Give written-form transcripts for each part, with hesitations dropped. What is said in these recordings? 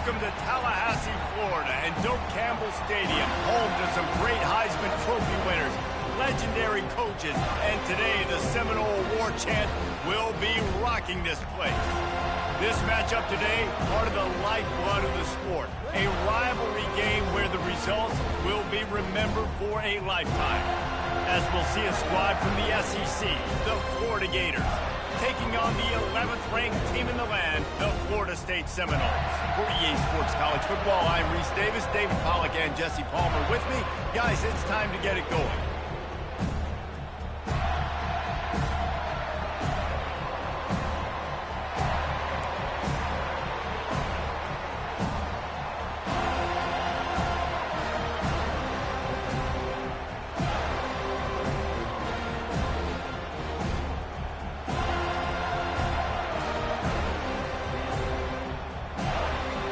Welcome to Tallahassee, Florida, and Doak Campbell Stadium, home to some great Heisman Trophy winners, legendary coaches, and today the Seminole War Chant will be rocking this place. This matchup today, part of the lifeblood of the sport, a rivalry game where the results will be remembered for a lifetime. As we'll see a squad from the SEC, the Florida Gators, taking on the 11th ranked team in the land, the Florida State Seminoles. For EA Sports College Football, I'm Reese Davis, David Pollack, and Jesse Palmer with me. Guys, it's time to get it going.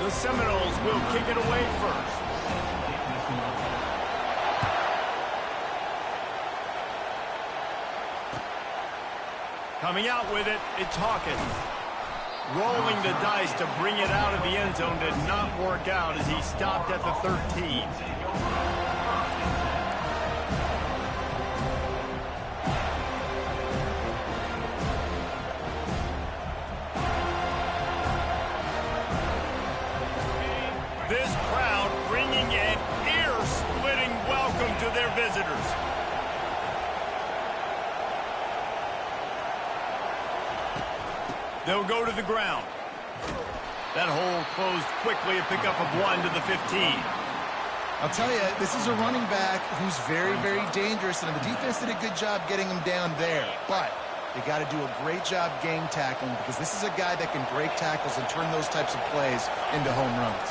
The Seminoles will kick it away first. Coming out with it, it's Hawkins. Rolling the dice to bring it out of the end zone did not work out as he stopped at the 13. This crowd bringing an ear-splitting welcome to their visitors. They'll go to the ground. That hole closed quickly, a pickup of 1 to the 15. I'll tell you, this is a running back who's very, very dangerous, and the defense did a good job getting him down there. But they got to do a great job game tackling because this is a guy that can break tackles and turn those types of plays into home runs.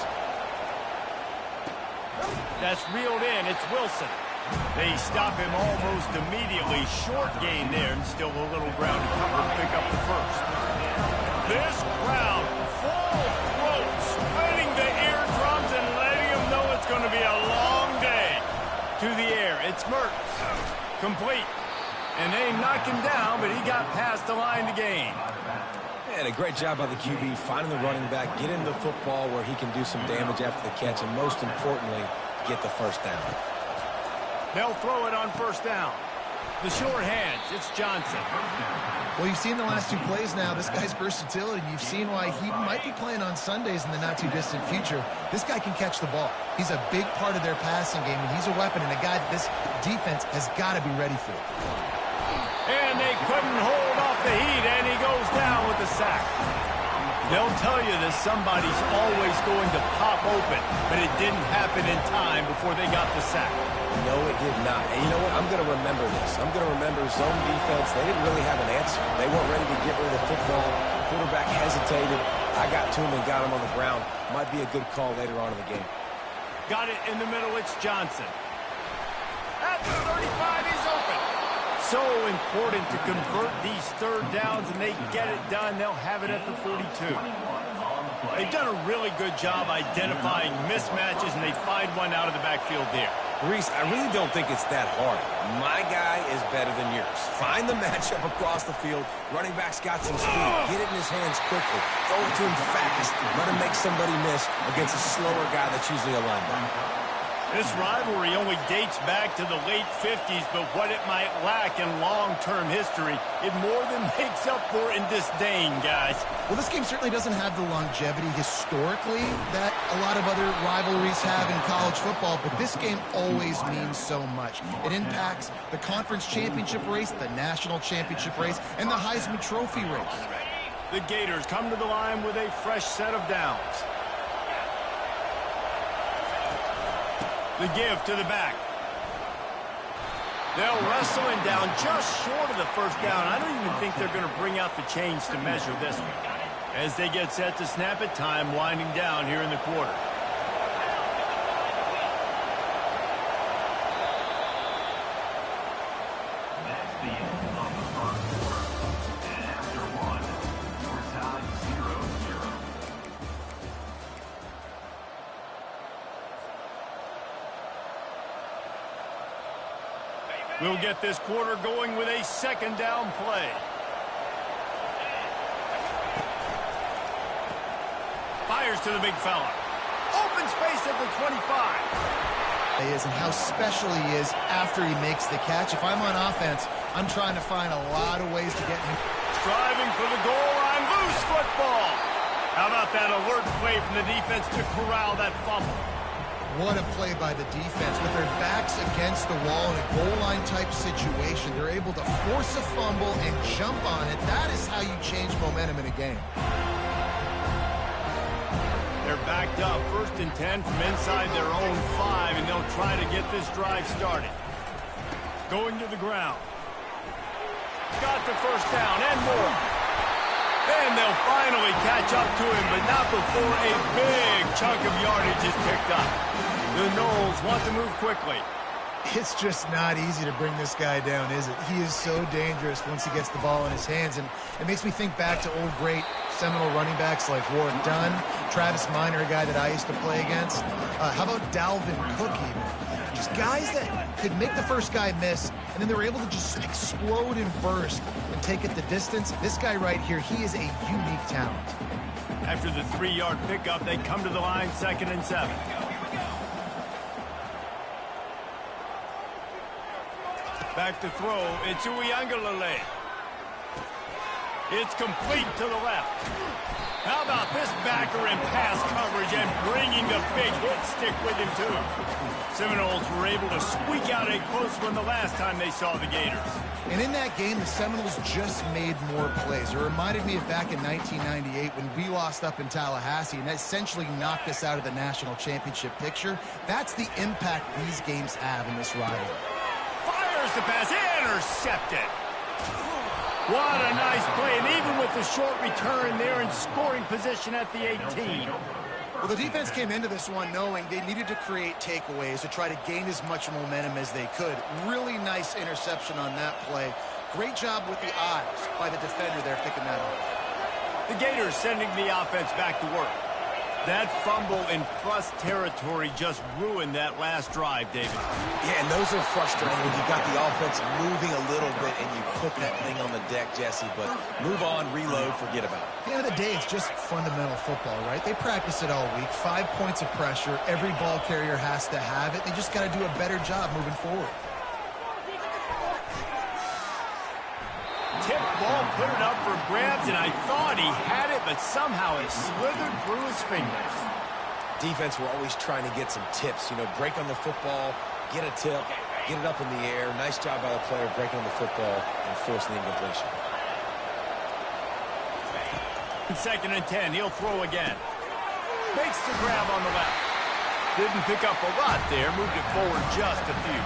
That's reeled in. It's Wilson. They stop him almost immediately. Short gain there, and still a little ground to cover to pick up the first. This crowd, full throat, splitting the eardrums and letting them know it's going to be a long day. To the air, it's Mertz. Complete. And they knock him down, but he got past the line to gain. And a great job by the QB, finding the running back, get him the football where he can do some damage after the catch, and most importantly, get the first down. They'll throw it on first down. The short hands, it's Johnson. Well, you've seen the last two plays now. This guy's versatility. You've seen why he might be playing on Sundays in the not-too-distant future. This guy can catch the ball. He's a big part of their passing game, and he's a weapon and a guy that this defense has got to be ready for. And they couldn't hold off the heat, and he goes down with the sack. They'll tell you that somebody's always going to pop open, but it didn't happen in time before they got the sack. No, it did not. And you know what? I'm going to remember this. I'm going to remember zone defense. They didn't really have an answer. They weren't ready to get rid of the football. Quarterback hesitated. I got to him and got him on the ground. Might be a good call later on in the game. Got it in the middle. It's Johnson. At the 35, he's open. So important to convert these third downs, and they get it done. They'll have it at the 42. They've done a really good job identifying mismatches, and they find one out of the backfield there. Reese, I really don't think it's that hard. My guy is better than yours. Find the matchup across the field. Running back's got some speed. Get it in his hands quickly. Throw it to him fast. Let him make somebody miss against a slower guy that's usually a linebacker. This rivalry only dates back to the late 50s, but what it might lack in long-term history, it more than makes up for in disdain, guys. Well, this game certainly doesn't have the longevity historically that a lot of other rivalries have in college football, but this game always means so much. It impacts the conference championship race, the national championship race, and the Heisman Trophy race. The Gators come to the line with a fresh set of downs. The give to the back. They'll wrestle him down just short of the first down. I don't even think they're going to bring out the chains to measure this one. As they get set to snap it, time winding down here in the quarter. We'll get this quarter going with a second down play. Fires to the big fella. loss at the 25. Is and how special he is after he makes the catch. If I'm on offense, I'm trying to find a lot of ways to get him. Striving for the goal line, loose football. How about that alert play from the defense to corral that fumble? What a play by the defense. With their backs against the wall in a goal line type situation, they're able to force a fumble and jump on it. That is how you change momentum in a game. They're backed up, 1st and 10 from inside their own 5, and they'll try to get this drive started. Going to the ground. Got the first down and more. And they'll finally catch up to him, but not before a big chunk of yardage is picked up. The Noles want to move quickly. It's just not easy to bring this guy down, is it? He is so dangerous once he gets the ball in his hands, and it makes me think back to old great Seminole running backs like Warwick Dunn, Travis Minor, a guy that I used to play against. How about Dalvin Cook even? Just guys that could make the first guy miss, and then they were able to just explode and burst and take it the distance. This guy right here, he is a unique talent. After the 3-yard pickup, they come to the line, 2nd and 7. Back to throw, it's Uiagalelei. It's complete to the left. How about this backer in pass coverage and bringing the big hit stick with him, too. Seminoles were able to squeak out a close one the last time they saw the Gators. And in that game, the Seminoles just made more plays. It reminded me of back in 1998 when we lost up in Tallahassee and that essentially knocked us out of the national championship picture. That's the impact these games have in this rivalry. Fires the pass, intercepted. What a nice play, and even with the short return, they're in scoring position at the 18. Well, the defense came into this one knowing they needed to create takeaways to try to gain as much momentum as they could. Really nice interception on that play. Great job with the eyes by the defender there picking that off. The Gators sending the offense back to work. That fumble in plus territory just ruined that last drive, David. Yeah, and those are frustrating when you got the offense moving a little bit and you put that thing on the deck, Jesse. But move on, reload, forget about it. At the end of the day, it's just fundamental football, right? They practice it all week. 5 points of pressure. Every ball carrier has to have it. They just got to do a better job moving forward. Tip ball, put it up for grabs, and I thought he had it, but somehow it slithered through his fingers. Defense were always trying to get some tips, you know, break on the football, get a tip, get it up in the air. Nice job by the player breaking on the football and forcing the incompletion. 2nd and 10, he'll throw again. Makes the grab on the left. Didn't pick up a lot there, moved it forward just a few.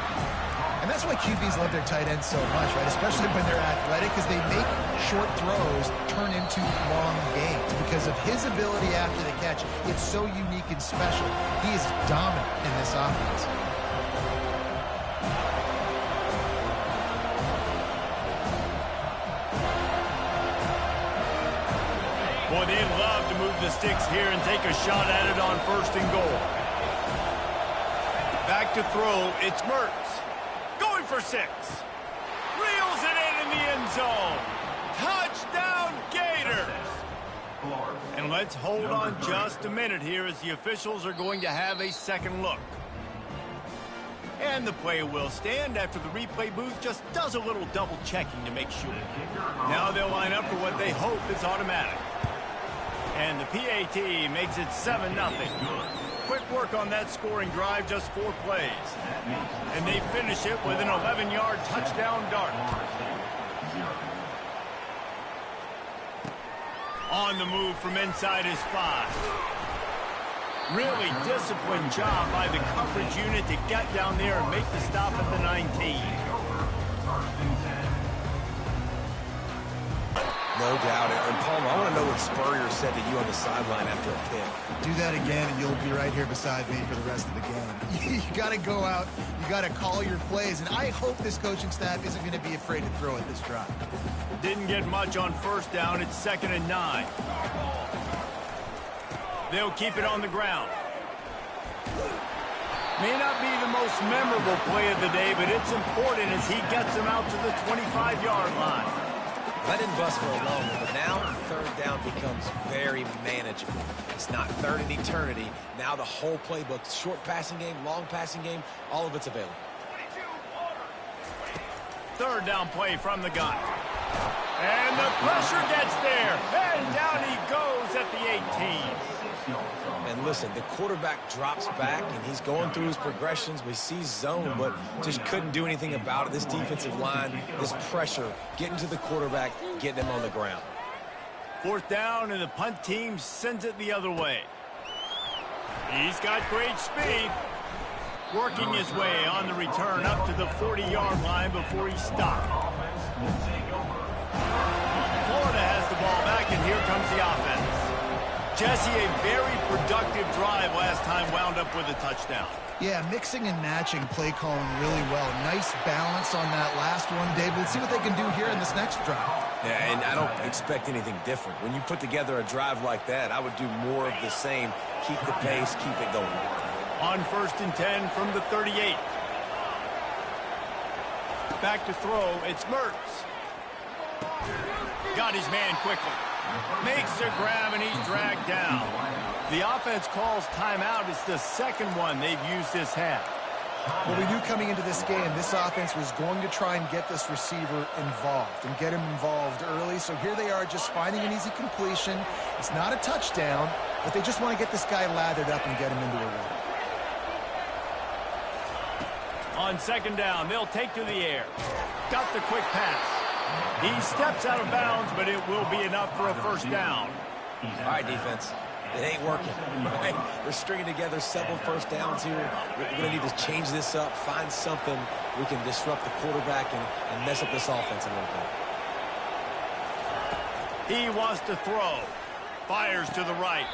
And that's why QBs love their tight ends so much, right? Especially when they're athletic, because they make short throws turn into long gains. Because of his ability after the catch, it's so unique and special. He is dominant in this offense. Boy, they'd love to move the sticks here and take a shot at it on 1st and goal. Back to throw, it's Mertz. Going for 6. Reels it in the end zone. Touchdown, Gators. And let's hold on just a minute here as the officials are going to have a second look. And the play will stand after the replay booth just does a little double checking to make sure. Now they'll line up for what they hope is automatic. And the PAT makes it 7-0. Quick work on that scoring drive, just 4 plays. And they finish it with an 11-yard touchdown dart. On the move from inside his 5. Really disciplined job by the coverage unit to get down there and make the stop at the 19. No doubt. And Palmer, I want to know what Spurrier said to you on the sideline after a pick. Do that again, and you'll be right here beside me for the rest of the game. You got to go out. You got to call your plays, and I hope this coaching staff isn't going to be afraid to throw at this drive. Didn't get much on 1st down. It's 2nd and 9. They'll keep it on the ground. May not be the most memorable play of the day, but it's important as he gets them out to the 25-yard line. That didn't bust for a long one, but now third down becomes very manageable. It's not third in eternity. Now the whole playbook, short passing game, long passing game, all of it's available. Third down play from the gun. And the pressure gets there. And down he goes at the 18. And listen, the quarterback drops back, and he's going through his progressions. We see zone, but just couldn't do anything about it. This defensive line, this pressure, getting to the quarterback, getting him on the ground. Fourth down, and the punt team sends it the other way. He's got great speed. Working his way on the return up to the 40-yard line before he stopped. Florida has the ball back, and here comes the offense. Jesse, a very productive drive last time, wound up with a touchdown. Yeah, mixing and matching play calling really well. Nice balance on that last one, Dave. Let's see what they can do here in this next drive. Yeah, and I don't expect anything different. When you put together a drive like that, I would do more of the same. Keep the pace, keep it going. On 1st and 10 from the 38. Back to throw, it's Mertz. Got his man quickly. Makes a grab, and he's dragged down. The offense calls timeout. It's the second one they've used this half. Well, we knew coming into this game, this offense was going to try and get this receiver involved and get him involved early. So here they are just finding an easy completion. It's not a touchdown, but they just want to get this guy lathered up and get him into a run. On second down, they'll take to the air. Got the quick pass. He steps out of bounds, but it will be enough for a first down. All right, defense. It ain't working. Right? We're stringing together several first downs here. We're going to need to change this up, find something we can disrupt the quarterback and mess up this offense a little bit. He wants to throw. Fires to the right.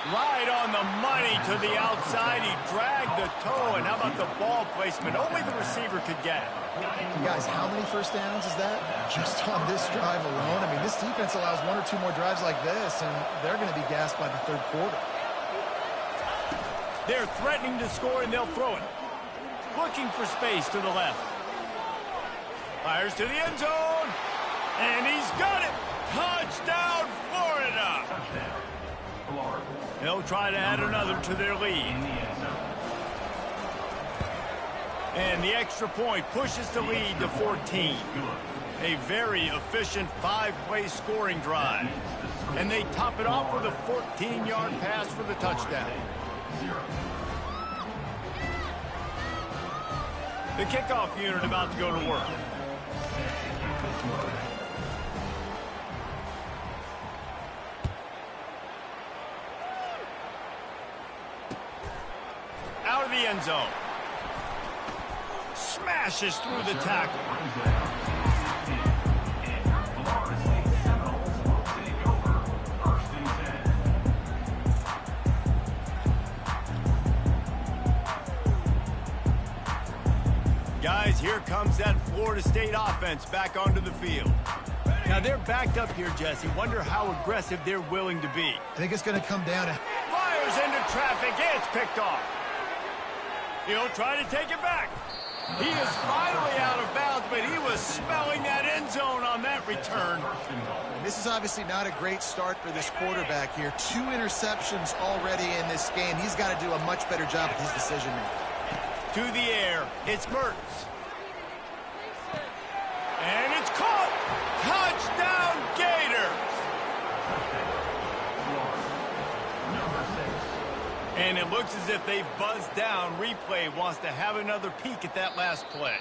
Right on the money to the outside. He dragged the toe, and how about the ball placement? Only the receiver could get it. You guys, how many first downs is that? Just on this drive alone? I mean, this defense allows one or two more drives like this, and they're going to be gassed by the third quarter. They're threatening to score, and they'll throw it. Looking for space to the left. Fires to the end zone, and he's got it. Touchdown, Florida. They'll try to add another to their lead. And the extra point pushes the lead to 14. A very efficient 5-play scoring drive. And they top it off with a 14-yard pass for the touchdown. The kickoff unit about to go to work. Out of the end zone. Smashes through the tackle. Guys, here comes that Florida State offense back onto the field. Now they're backed up here, Jesse. Wonder how aggressive they're willing to be. I think it's going to come down to... Fires into traffic. It's picked off. He'll try to take it back. He is finally out of bounds, but he was smelling that end zone on that return. This is obviously not a great start for this quarterback here. 2 interceptions already in this game. He's got to do a much better job with his decision-making. To the air, it's Mertz. And it's caught. Touchdown, Gators. And it looks as if they've buzzed down. Replay wants to have another peek at that last play.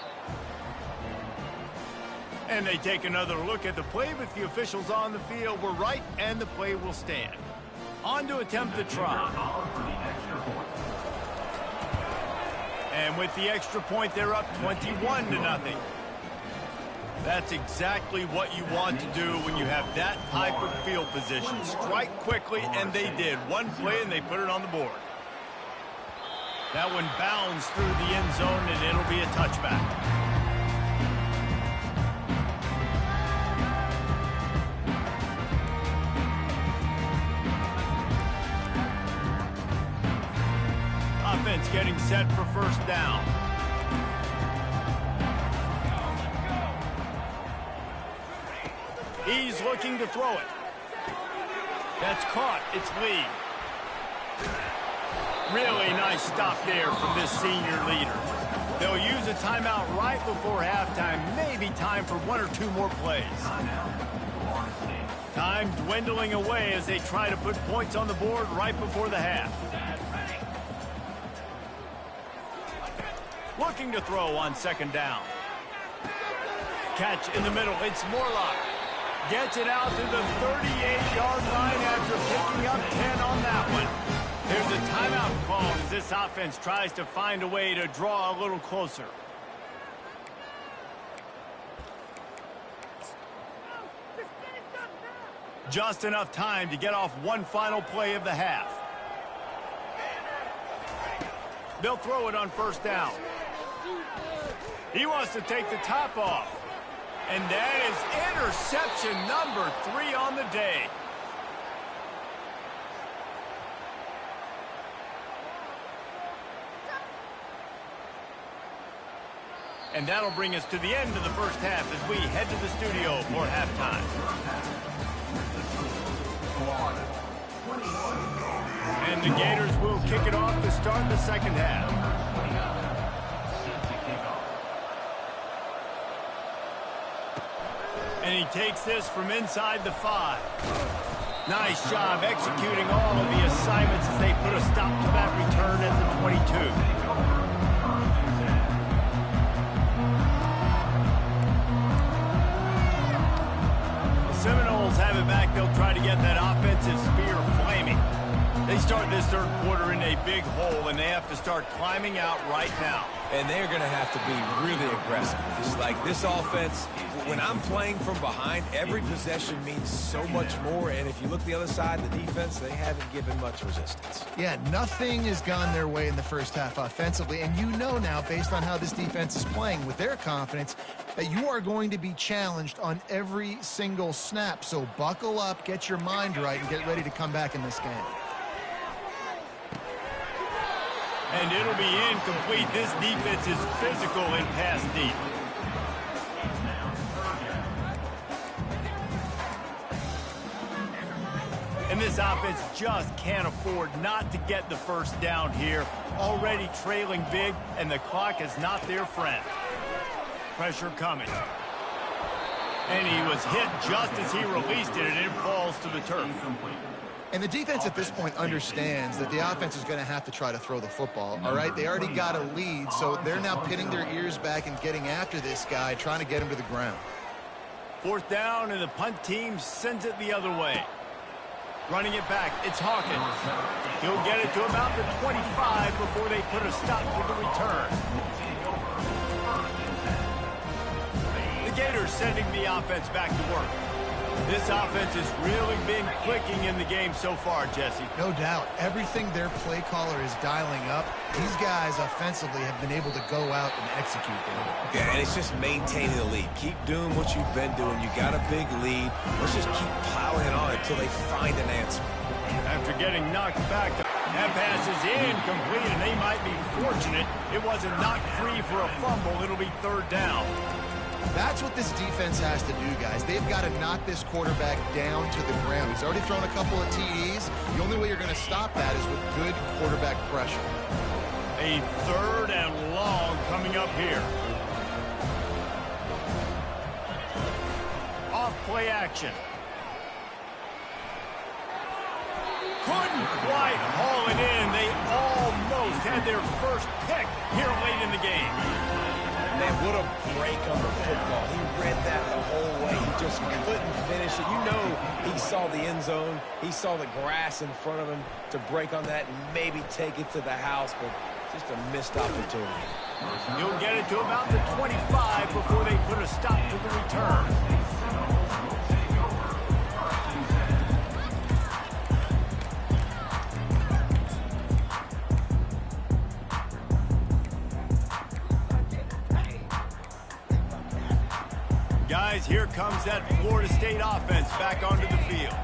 And they take another look at the play, but the officials on the field were right, and the play will stand. On to attempt the try. And with the extra point, they're up 21-0. That's exactly what you want to do when you have that type of field position. Strike quickly, and they did. One play, and they put it on the board. That one bounds through the end zone, and it'll be a touchback. Offense getting set for first down. He's looking to throw it. That's caught. It's Lee. Really nice stop there from this senior leader. They'll use a timeout right before halftime. Maybe time for 1 or 2 more plays. Time dwindling away as they try to put points on the board right before the half. Looking to throw on second down. Catch in the middle. It's Morlock. Gets it out to the 38-yard line after picking up 10 on that one. There's a timeout called as this offense tries to find a way to draw a little closer. Just enough time to get off one final play of the half. They'll throw it on first down. He wants to take the top off. And that is interception number 3 on the day. And that'll bring us to the end of the first half as we head to the studio for halftime. And the Gators will kick it off to start the second half. And he takes this from inside the 5. Nice job executing all of the assignments as they put a stop to that return at the 22. The Seminoles have it back. They'll try to get that offensive spear flaming. They start this third quarter in a big hole, and they have to start climbing out right now. And they're going to have to be really aggressive. It's like this offense, when I'm playing from behind, every possession means so much more. And if you look the other side, the defense, they haven't given much resistance. Yeah, nothing has gone their way in the first half offensively. And you know now, based on how this defense is playing with their confidence, that you are going to be challenged on every single snap. So buckle up, get your mind right, and get ready to come back in this game. And it'll be incomplete. This defense is physical and pass deep. And this offense just can't afford not to get the first down here. Already trailing big, and the clock is not their friend. Pressure coming. And he was hit just as he released it, and it falls to the turf. And the defense at this point understands that the offense is going to have to try to throw the football, all right? They already got a lead, so they're now pinning their ears back and getting after this guy, trying to get him to the ground. Fourth down, and the punt team sends it the other way. Running it back, it's Hawkins. He'll get it to about the 25 before they put a stop to the return. The Gators sending the offense back to work. This offense has really been clicking in the game so far, Jesse. No doubt. Everything their play caller is dialing up, these guys offensively have been able to go out and execute them. Yeah, and it's just maintaining the lead. Keep doing what you've been doing. You got a big lead. Let's just keep piling on until they find an answer. After getting knocked back, that pass is incomplete, and they might be fortunate it wasn't knocked free for a fumble. It'll be third down. That's what this defense has to do, guys. They've got to knock this quarterback down to the ground. He's already thrown a couple of TDs. The only way you're going to stop that is with good quarterback pressure. A third and long coming up here. Off play action. Couldn't quite haul it in. They almost had their first pick here late in the game. Man, what a break on the football. He read that the whole way. He just couldn't finish it. You know he saw the end zone. He saw the grass in front of him to break on that and maybe take it to the house, but just a missed opportunity. He'll get it to about the 25 before they put a stop to the return. Guys, here comes that Florida State offense back onto the field.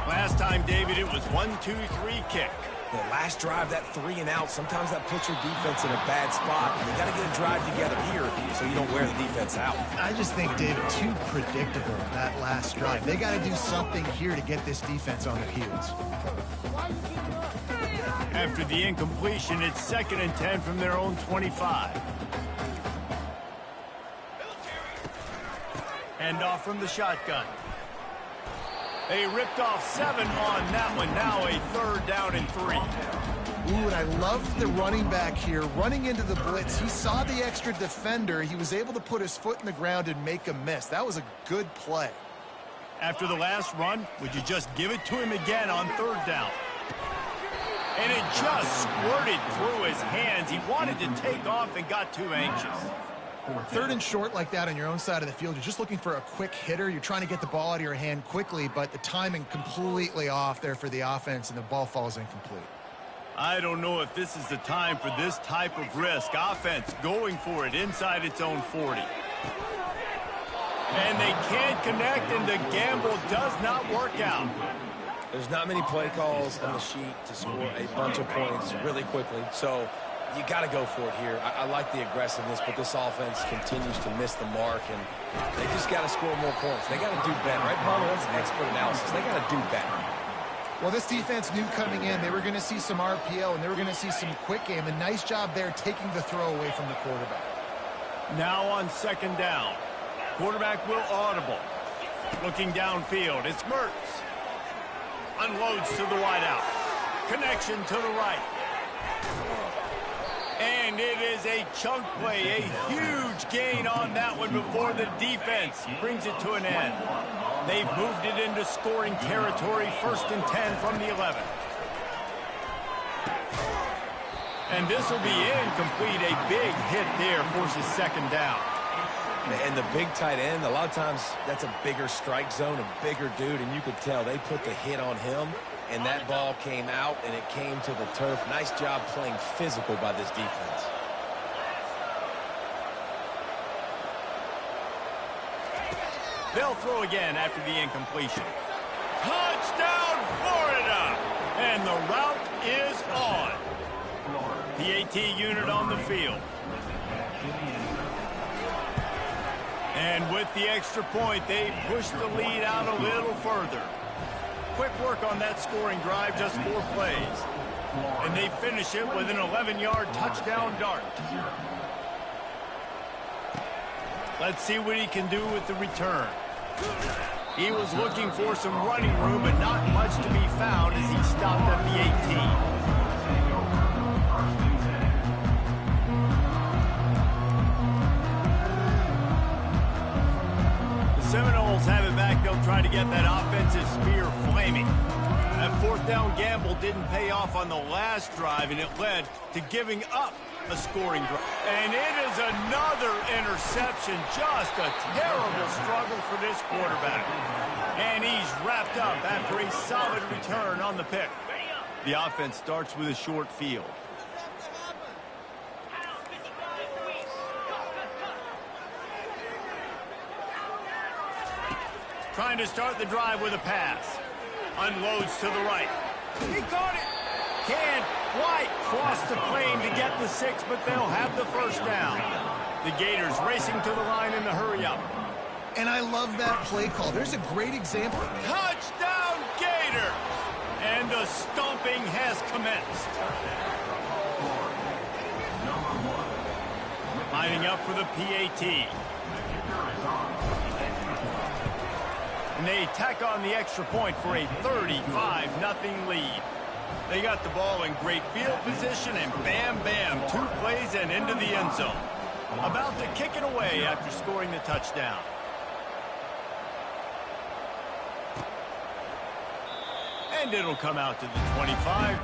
Last time, David, it was 1-2-3 kick. The last drive, that 3 and out, sometimes that puts your defense in a bad spot. And you got to get a drive together here so you don't wear the defense out. I just think, David, too predictable, that last drive. They got to do something here to get this defense on their heels. After the incompletion, it's 2nd and 10 from their own 25. Hand off from the shotgun. They ripped off 7 on that one. Now a 3rd down and 3. Ooh, and I love the running back here running into the blitz. He saw the extra defender. He was able to put his foot in the ground and make a miss. That was a good play. After the last run, would you just give it to him again on 3rd down? And it just squirted through his hands. He wanted to take off and got too anxious. 3rd and short like that on your own side of the field, you're just looking for a quick hitter. You're trying to get the ball out of your hand quickly, but the timing completely off there for the offense, and the ball falls incomplete. I don't know if this is the time for this type of risk. Offense going for it inside its own 40. And they can't connect, and the gamble does not work out. There's not many play calls on the sheet to score a bunch of points really quickly, so you got to go for it here. I like the aggressiveness, but this offense continues to miss the mark, and they just got to score more points. They got to do better, right, Palmer? That's expert analysis. They got to do better. Well, this defense knew coming in they were going to see some RPO, and they were going to see some quick game. A nice job there taking the throw away from the quarterback. Now on 2nd down. Quarterback will audible. Looking downfield, it's Mertz. Unloads to the wideout. Connection to the right. And it is a chunk play, a huge gain on that one before the defense brings it to an end. They've moved it into scoring territory, 1st and 10 from the 11. And this will be incomplete. A big hit there forces 2nd down. And the big tight end, a lot of times that's a bigger strike zone, a bigger dude, and you could tell they put the hit on him, and that ball came out, and it came to the turf. Nice job playing physical by this defense. They'll throw again after the incompletion. Touchdown, Florida! And the route is on. PAT unit on the field. And with the extra point, they push the lead out a little further. Quick work on that scoring drive, just 4 plays. And they finish it with an 11-yard touchdown dart. Let's see what he can do with the return. He was looking for some running room, but not much to be found as he stopped at the 18. Seminoles have it back. They'll try to get that offensive spear flaming. That 4th down gamble didn't pay off on the last drive, and it led to giving up a scoring drive. And it is another interception. Just a terrible struggle for this quarterback. And he's wrapped up after a solid return on the pick. The offense starts with a short field. Trying to start the drive with a pass. Unloads to the right. He caught it. Can't quite cross the plane to get the 6, but they'll have the 1st down. The Gators racing to the line in the hurry-up. And I love that play call. There's a great example. Touchdown, Gator! And the stomping has commenced. Lining up for the PAT. And they tack on the extra point for a 35-0 lead. They got the ball in great field position, and bam, bam, 2 plays and into the end zone. About to kick it away after scoring the touchdown. And it'll come out to the 25.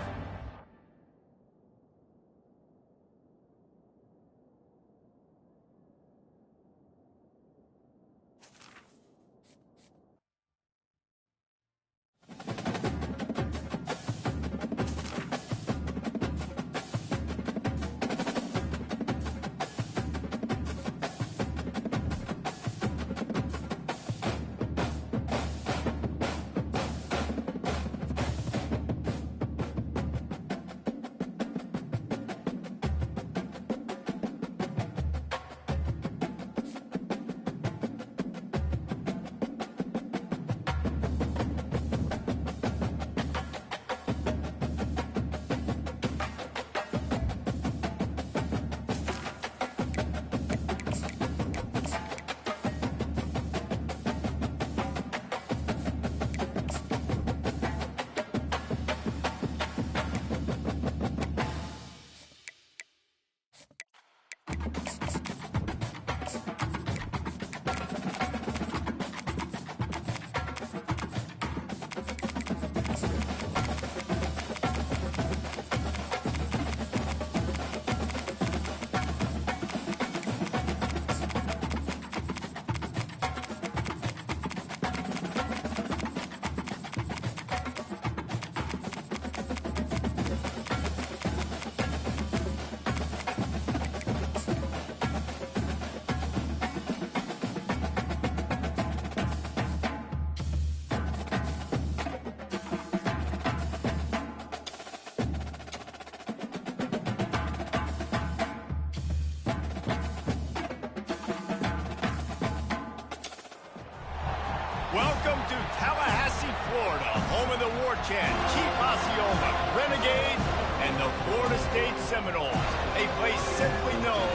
Welcome to Tallahassee, Florida, home of the war chant, Chief Osceola, Renegade, and the Florida State Seminoles, a place simply known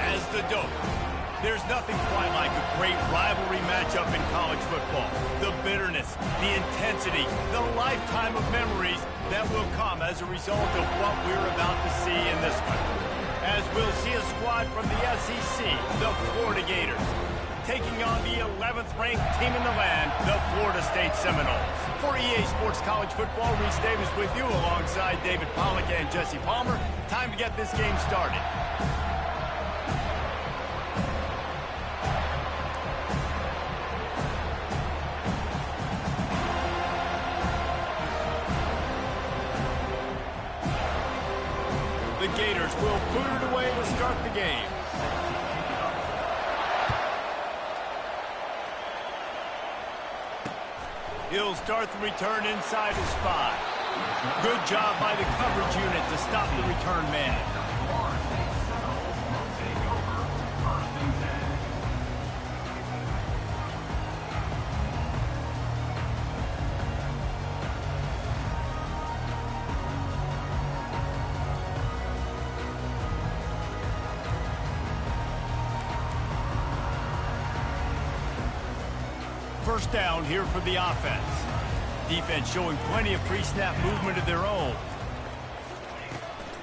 as the Dope. There's nothing quite like a great rivalry matchup in college football. The bitterness, the intensity, the lifetime of memories that will come as a result of what we're about to see in this one. As we'll see a squad from the SEC, the Florida Gators, taking on the 11th ranked team in the land, the Florida State Seminoles. For EA Sports College Football, Reese Davis with you alongside David Pollack and Jesse Palmer. Time to get this game started. The Gators will boot it away to start the game. He'll start the return inside his 5. Good job by the coverage unit to stop the return man. First down here for the offense. Defense showing plenty of pre-snap movement of their own.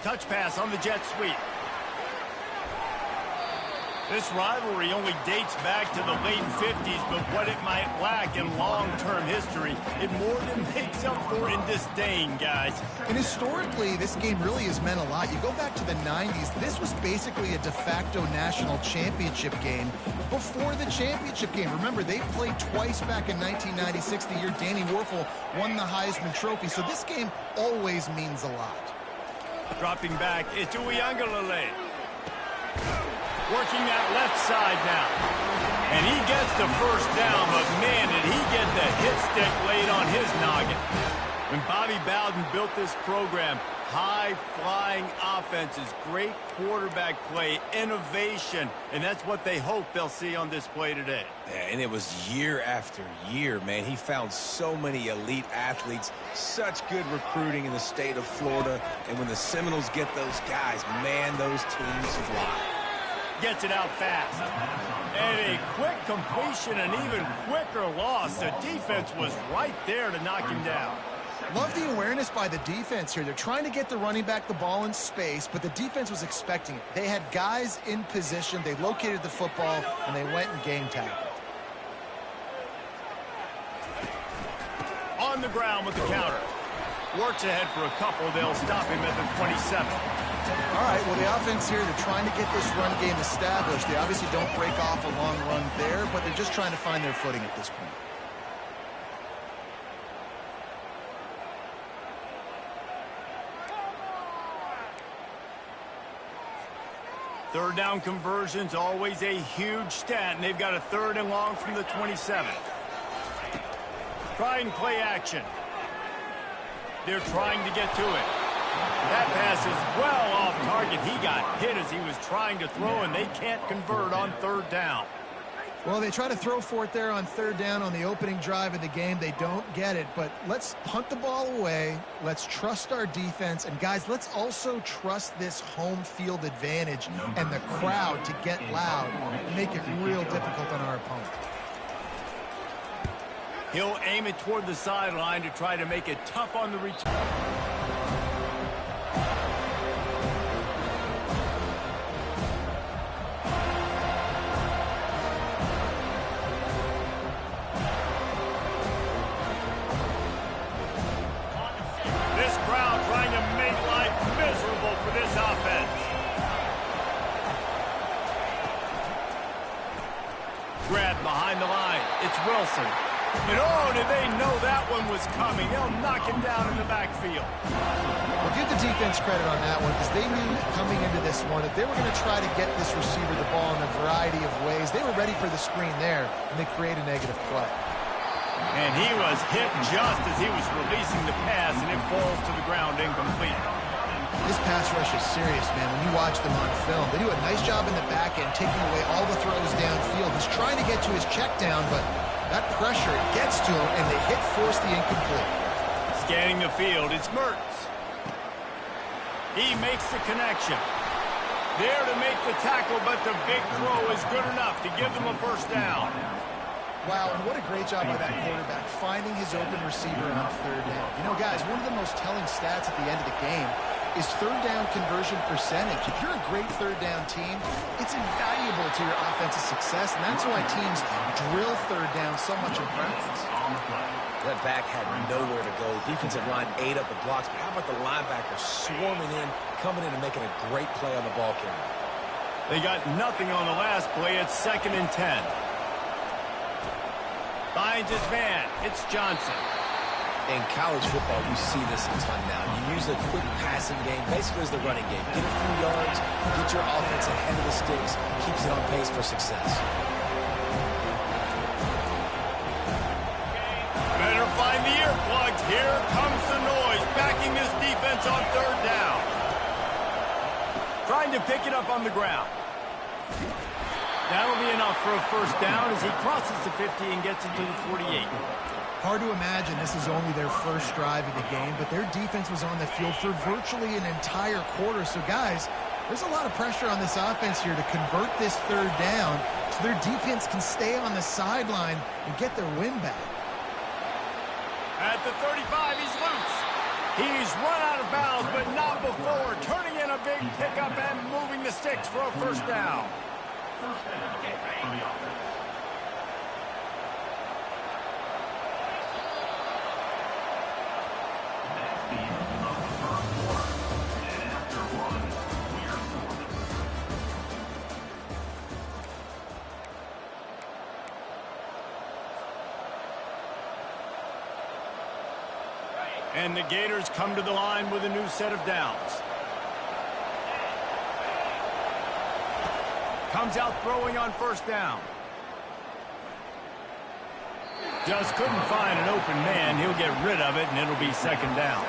Touch pass on the jet sweep. This rivalry only dates back to the late 50s, but what it might lack in long-term history, it more than makes up for in disdain, guys. And historically, this game really has meant a lot. You go back to the 90s, this was basically a de facto national championship game before the championship game. Remember, they played twice back in 1996, the year Danny Werfel won the Heisman Trophy. So this game always means a lot. Dropping back, it's Uiagalelei. Working that left side now. And he gets the first down, but man, did he get the hit stick laid on his noggin. When Bobby Bowden built this program, high-flying offenses, great quarterback play, innovation, and that's what they hope they'll see on display today. Yeah, and it was year after year, man. He found so many elite athletes, such good recruiting in the state of Florida, and when the Seminoles get those guys, man, those teams fly. Gets it out fast. And a quick completion, an even quicker loss. The defense was right there to knock him down. Love the awareness by the defense here. They're trying to get the running back the ball in space, but the defense was expecting it. They had guys in position. They located the football, and they went and game tackled. On the ground with the counter. Works ahead for a couple. They'll stop him at the 27. All right, well, the offense here, they're trying to get this run game established. They obviously don't break off a long run there, but they're just trying to find their footing at this point. Third down conversion's always a huge stat, and they've got a 3rd and long from the 27. Trying play action. They're trying to get to it. That pass is well off target. He got hit as he was trying to throw, and they can't convert on 3rd down. Well, they try to throw for it there on 3rd down on the opening drive of the game. They don't get it, but let's punt the ball away. Let's trust our defense. And, guys, let's also trust this home field advantage and the crowd to get loud and make it real difficult on our opponent. He'll aim it toward the sideline to try to make it tough on the return. This crowd trying to make life miserable for this offense. Grabbed behind the line. It's Wilson. And oh, did they know that one was coming? They'll knock him down in the backfield. Well, give the defense credit on that one because they knew coming into this one that they were going to try to get this receiver the ball in a variety of ways. They were ready for the screen there, and they create a negative play. And he was hit just as he was releasing the pass, and it falls to the ground incomplete. This pass rush is serious, man. When you watch them on film, they do a nice job in the back end, taking away all the throws downfield. He's trying to get to his check down, but that pressure gets to him, and they force the incomplete. Scanning the field, it's Mertz. He makes the connection. There to make the tackle, but the big throw is good enough to give them a first down. Wow, and what a great job by that quarterback, finding his open receiver on third down. You know, guys, one of the most telling stats at the end of the game is third down conversion percentage. If you're a great third down team, it's invaluable to your offensive success, and that's why teams drill third down so much in practice. That back had nowhere to go. Defensive line ate up the blocks, but how about the linebacker swarming in, coming in and making a great play on the ball carrier? They got nothing on the last play. It's 2nd and 10. Finds his man. It's Johnson. In college football, you see this a ton now. You use a quick passing game, basically as the running game. Get a few yards, get your offense ahead of the sticks, keeps it on pace for success. Better find the earplugs. Here comes the noise, backing this defense on third down. Trying to pick it up on the ground. That'll be enough for a first down as he crosses the 50 and gets into the 48. Hard to imagine this is only their first drive of the game, but their defense was on the field for virtually an entire quarter. So, guys, there's a lot of pressure on this offense here to convert this third down so their defense can stay on the sideline and get their win back. At the 35, he's loose. He's run out of bounds, but not before turning in a big pickup and moving the sticks for a first down. First down for the offense. Next be of the first quarter. And after one, we are scoring. And the Gators come to the line with a new set of downs. Comes out throwing on first down. Just couldn't find an open man. He'll get rid of it, and it'll be 2nd down.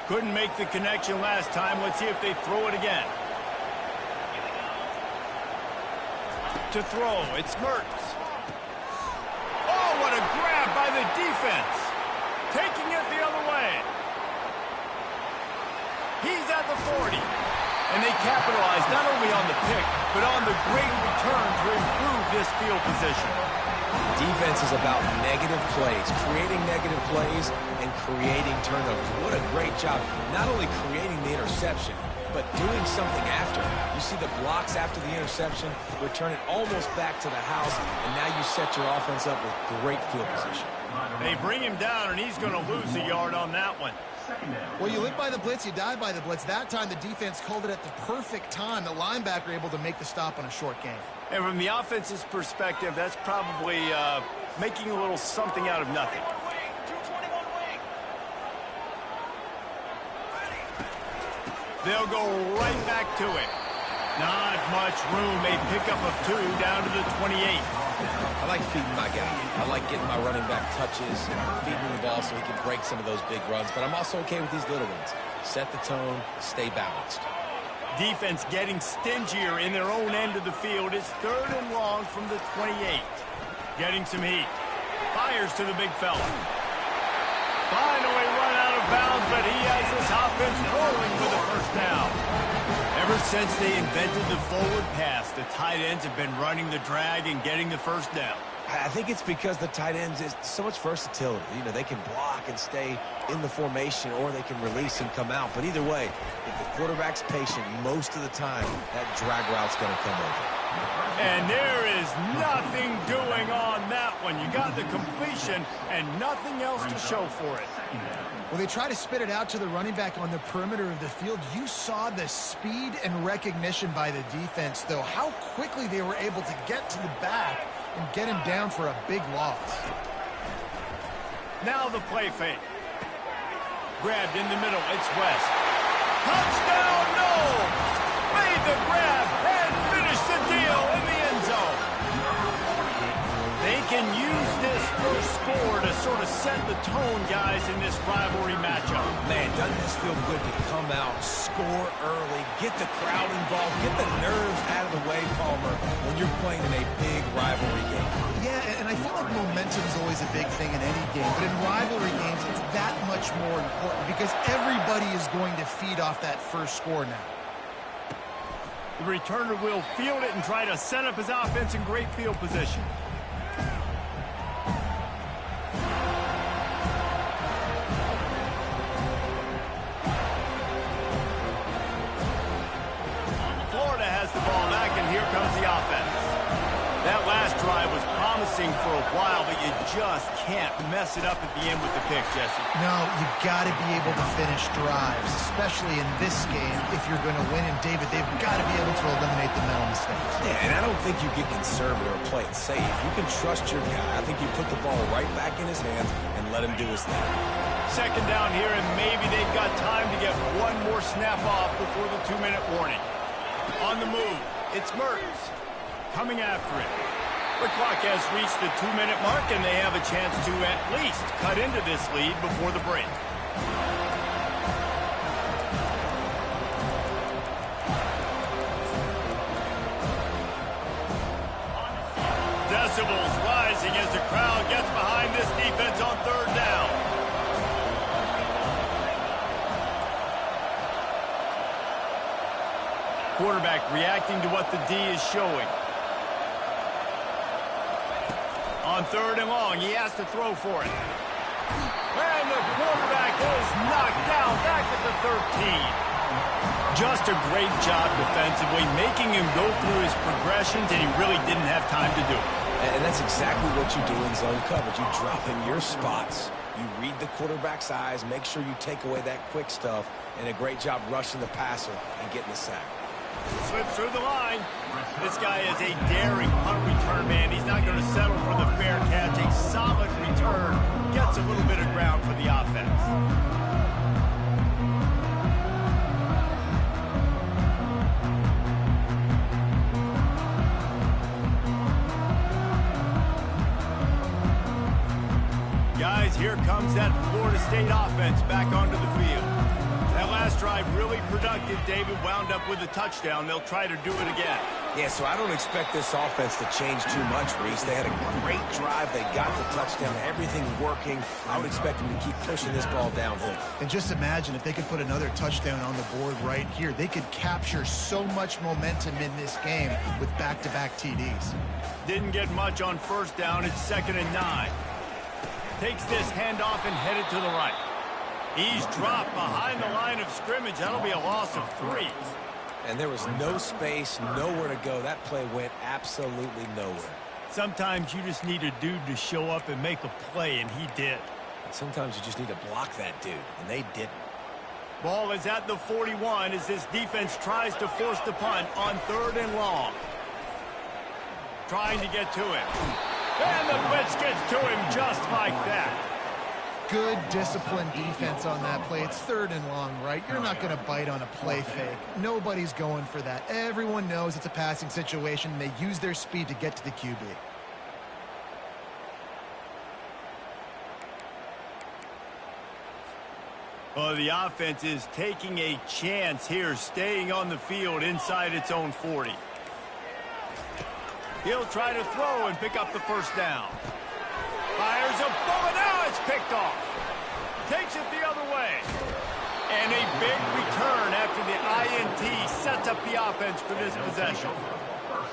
Couldn't make the connection last time. Let's see if they throw it again. To throw, it's Mertz. Oh, what a grab by the defense. Taking it the other way. He's at the 40. And they capitalize not only on the pick, but on the great return to improve this field position. Defense is about negative plays, creating negative plays and creating turnovers. What a great job, not only creating the interception, but doing something after. You see the blocks after the interception, return it almost back to the house, and now you set your offense up with great field position. They bring him down, and he's going to lose a yard on that one. Well, you live by the blitz, you die by the blitz. That time the defense called it at the perfect time. The linebacker able to make the stop on a short gain. And from the offense's perspective, that's probably making a little something out of nothing. They'll go right back to it. Not much room. A pickup of 2 down to the 28. I like feeding my guy. I like getting my running back touches, feeding him the ball so he can break some of those big runs. But I'm also okay with these little ones. Set the tone, stay balanced. Defense getting stingier in their own end of the field. It's 3rd and long from the 28. Getting some heat. Fires to the big fella. Finally run out of bounds, but he has his offense rolling with a first down. Ever since they invented the forward pass, the tight ends have been running the drag and getting the first down. I think it's because the tight ends is so much versatility. You know, they can block and stay in the formation, or they can release and come out. But either way, if the quarterback's patient most of the time, that drag route's going to come over. And there is nothing doing on that one. You got the completion and nothing else to show for it. Well, they try to spit it out to the running back on the perimeter of the field. You saw the speed and recognition by the defense, though, how quickly they were able to get to the back and get him down for a big loss. Now the play fake. Grabbed in the middle. It's West. Touchdown, no! Made the grab and finished the deal in the end zone. can use this first score to sort of set the tone, guys, in this rivalry matchup. Man, doesn't this feel good to come out, score early, get the crowd involved, get the nerves out of the way, Palmer, when you're playing in a big rivalry game. Yeah, and I feel like momentum is always a big thing in any game, but in rivalry games, it's that much more important because everybody is going to feed off that first score now. The returner will field it and try to set up his offense in great field position. Florida has the ball back, and here comes the offense. That last drive was promising for a while, but you just can't mess it up at the end with the pick, Jesse. No, you've got to be able to finish drives, especially in this game if you're going to win. And, David, they've got to be able to eliminate the mental mistakes. Yeah, and I don't think you get conservative or play it safe. You can trust your guy. I think you put the ball right back in his hands and let him do his thing. Second down here, and maybe they've got time to get one more snap off before the 2-minute warning. On the move, it's Mertens coming after it. The clock has reached the 2-minute mark, and they have a chance to at least cut into this lead before the break. Decibels rising as the crowd gets behind this defense on third down. Quarterback reacting to what the D is showing. On third and long, he has to throw for it. And the quarterback is knocked down back at the 13. Just a great job defensively, making him go through his progressions, and he really didn't have time to do it. And that's exactly what you do in zone coverage. You drop in your spots. You read the quarterback's eyes, make sure you take away that quick stuff, and a great job rushing the passer and getting the sack. Slips through the line. This guy is a daring punt return man. He's not going to settle for the fair catch. A solid return. Gets a little bit of ground for the offense. Guys, here comes that Florida State offense back onto the field. That last drive really productive. David wound up with a touchdown. They'll try to do it again. Yeah, so I don't expect this offense to change too much, Reese. They had a great drive. They got the touchdown. Everything working. I would expect them to keep pushing this ball downhill. And just imagine if they could put another touchdown on the board right here. They could capture so much momentum in this game with back-to-back TDs. Didn't get much on first down. It's 2nd and 9. Takes this handoff and headed to the right. He's dropped behind the line of scrimmage. That'll be a loss of 3. And there was no space, nowhere to go. That play went absolutely nowhere. Sometimes you just need a dude to show up and make a play, and he did. And sometimes you just need to block that dude, and they didn't. Ball is at the 41 as this defense tries to force the punt on 3rd and long. Trying to get to him. And the blitz gets to him just like that. Good, disciplined defense on that play. It's 3rd and long, right? You're not going to bite on a play fake. Nobody's going for that. Everyone knows it's a passing situation, and they use their speed to get to the QB. Well, the offense is taking a chance here, staying on the field inside its own 40. He'll try to throw and pick up the first down. Fires a bullet. Now it's picked off. Takes it the other way. And a big return after the INT sets up the offense for this possession.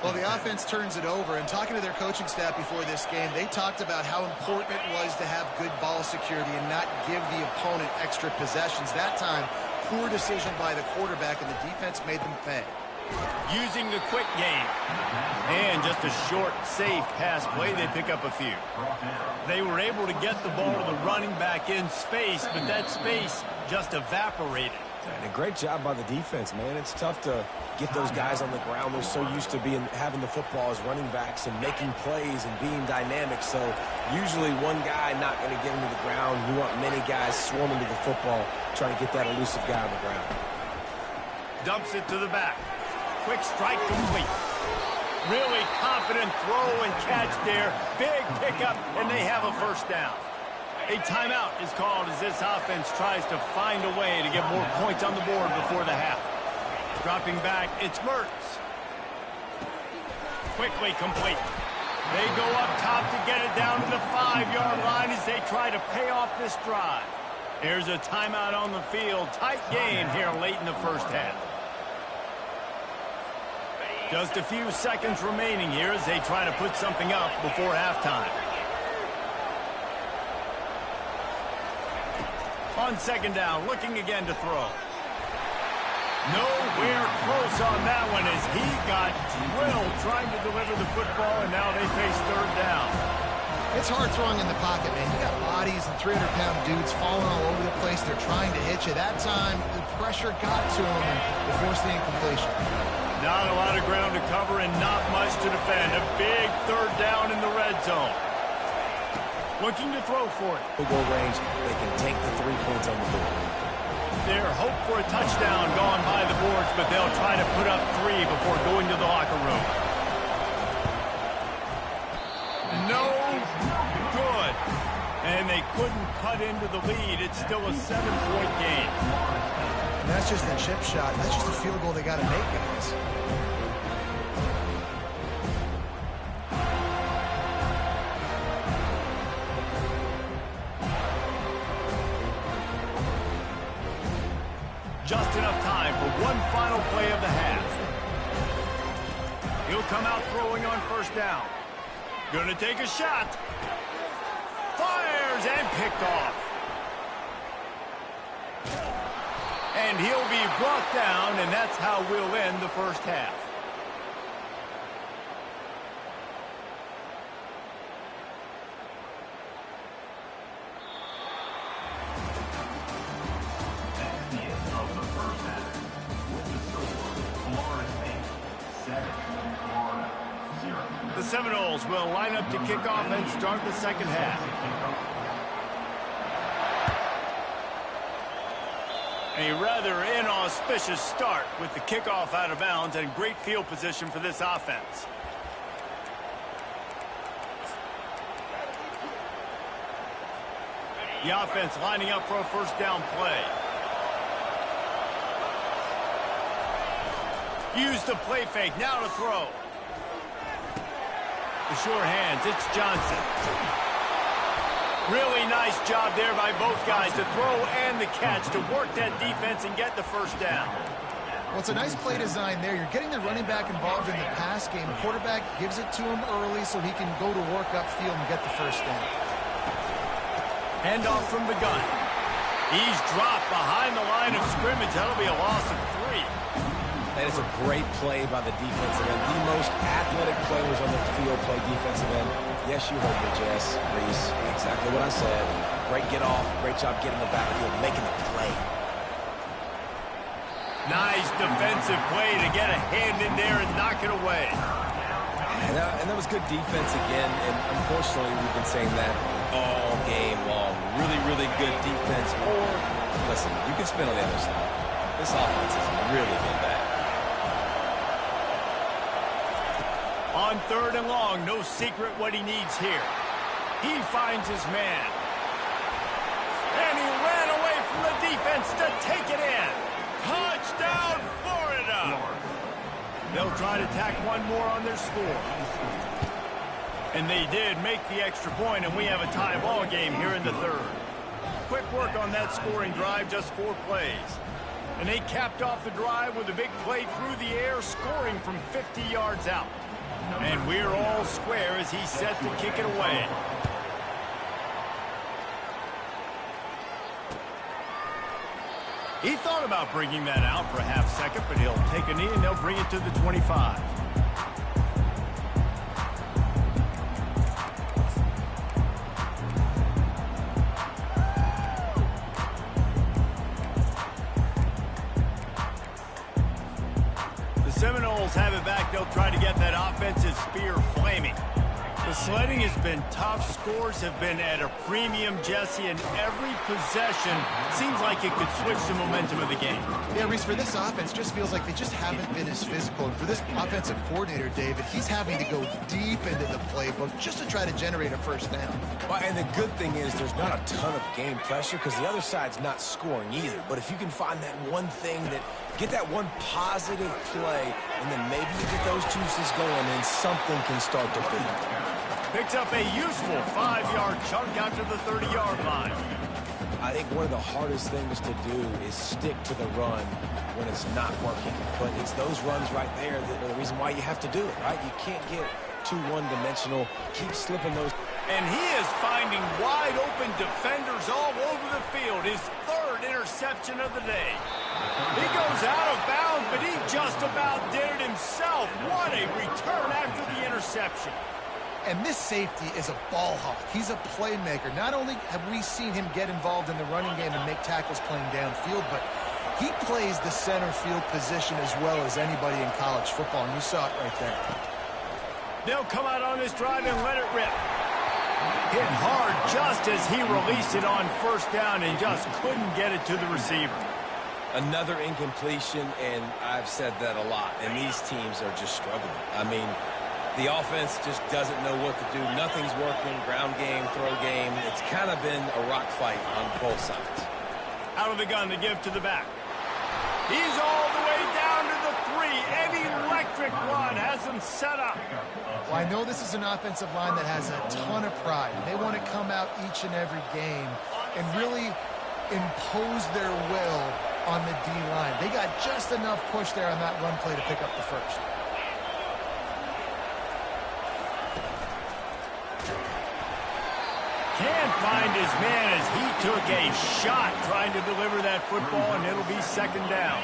Well, the offense turns it over, and talking to their coaching staff before this game, they talked about how important it was to have good ball security and not give the opponent extra possessions. That time, poor decision by the quarterback, and the defense made them pay. Using the quick game. And just a short, safe pass play, they pick up a few. They were able to get the ball to the running back in space, but that space just evaporated. And a great job by the defense, man. It's tough to get those guys on the ground. They're so used to having the football as running backs and making plays and being dynamic. So usually one guy not going to get him to the ground. You want many guys swarming to the football, trying to get that elusive guy on the ground. Dumps it to the back. Quick strike complete. Really confident throw and catch there. Big pickup, and they have a first down. A timeout is called as this offense tries to find a way to get more points on the board before the half. Dropping back, it's Mertz. Quickly complete. They go up top to get it down to the 5-yard line as they try to pay off this drive. Here's a timeout on the field. Tight game here late in the first half. Just a few seconds remaining here as they try to put something up before halftime. On second down, looking again to throw. Nowhere close on that one as he got drilled trying to deliver the football, and now they face third down. It's hard throwing in the pocket, man. You got bodies and 300-pound dudes falling all over the place. They're trying to hit you. That time, the pressure got to him and they forced the incompletion. Not a lot of ground to cover and not much to defend. A big third down in the red zone. Looking to throw for it. Field goal range, they can take the 3 points on the board. Their hope for a touchdown gone by the boards, but they'll try to put up 3 before going to the locker room. No good. And they couldn't cut into the lead. It's still a 7-point game. And that's just a chip shot. That's just a field goal they got to make, guys. Just enough time for one final play of the half. He'll come out throwing on first down. Gonna take a shot. Fires and picked off. And he'll be brought down, and that's how we'll end the first half. The Seminoles will line up to kick off and start the second half. A rather inauspicious start with the kickoff out of bounds and great field position for this offense. The offense lining up for a first down play. Use the play fake, now to throw. The sure hands, it's Johnson. Really nice job there by both guys to throw and the catch to work that defense and get the first down. Well, it's a nice play design there. You're getting the running back involved in the pass game. The quarterback gives it to him early so he can go to work upfield and get the first down. Handoff from the gun. He's dropped behind the line of scrimmage. That'll be a loss of 3. That is a great play by the defensive end. The most athletic players on the field play defensive end. Yes, you heard me, Jess, Reese. Exactly what I said. Great get off. Great job getting the backfield, making the play. Nice defensive play to get a hand in there and knock it away. And that was good defense again. And unfortunately, we've been saying that all game long. Really, really good defense. Or, listen, you can spin on the other side. This offense has really been bad. On third and long, no secret what he needs here. He finds his man. And he ran away from the defense to take it in. Touchdown, Florida! They'll try to tack one more on their score. And they did make the extra point, and we have a tie ball game here in the third. Quick work on that scoring drive, just 4 plays. And they capped off the drive with a big play through the air, scoring from 50 yards out. And we're all square as he's set to kick it away. He thought about bringing that out for a half second, but he'll take a knee and they'll bring it to the 25. Seminoles have it back. They'll try to get that offensive spear flaming. The sledding has been tough. Scores have been at a premium, Jesse, and every possession seems like it could switch the momentum of the game. Yeah, Reese, for this offense, just feels like they just haven't been as physical. And for this offensive coordinator, David, he's having to go deep into the playbook just to try to generate a first down. Well, and the good thing is there's not a ton of game pressure because the other side's not scoring either. But if you can find that one thing get that one positive play, and then maybe you get those juices going and something can start to build. Picks up a useful 5-yard chunk out to the 30-yard line. I think one of the hardest things to do is stick to the run when it's not working. But it's those runs right there that are the reason why you have to do it, right? You can't get too one-dimensional. Keep slipping those. And he is finding wide-open defenders all over the field. His third interception of the day. He goes out of bounds, but he just about did it himself. What a return after the interception. And this safety is a ball hawk. He's a playmaker. Not only have we seen him get involved in the running game and make tackles playing downfield, but he plays the center field position as well as anybody in college football, and you saw it right there. They'll come out on this drive and let it rip. Hit hard just as he released it on first down and just couldn't get it to the receiver. Another incompletion, and I've said that a lot, and these teams are just struggling. I mean, the offense just doesn't know what to do. Nothing's working. Ground game, throw game. It's kind of been a rock fight on both sides. Out of the gun to give to the back. He's all the way down to the 3. An electric run has him set up. Well, I know this is an offensive line that has a ton of pride. They want to come out each and every game and really impose their will on the D-line. They got just enough push there on that run play to pick up the first. Can't find his man as he took a shot trying to deliver that football, and it'll be second down.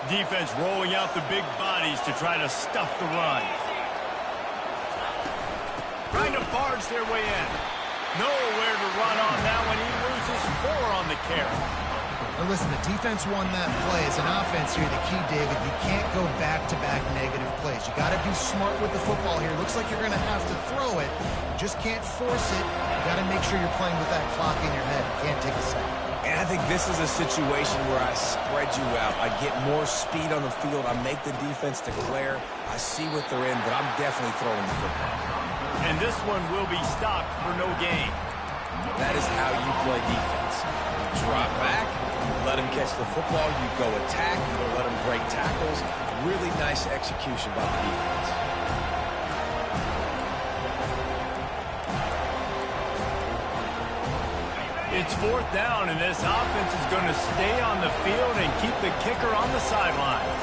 Defense rolling out the big bodies to try to stuff the run. Trying to barge their way in. Nowhere to run on that one. He loses 4 on the carry. Now listen, the defense won that play. As an offense here, the key, David, you can't go back-to-back negative plays. You got to be smart with the football here. Looks like you're going to have to throw it. You just can't force it. You got to make sure you're playing with that clock in your head. You can't take a sack. And I think this is a situation where I spread you out. I get more speed on the field. I make the defense declare. I see what they're in, but I'm definitely throwing the football. And this one will be stopped for no gain. That is how you play defense. Drop back, let him catch the football, you go attack, you don't let him break tackles. Really nice execution by the defense. It's 4th down, and this offense is going to stay on the field and keep the kicker on the sidelines.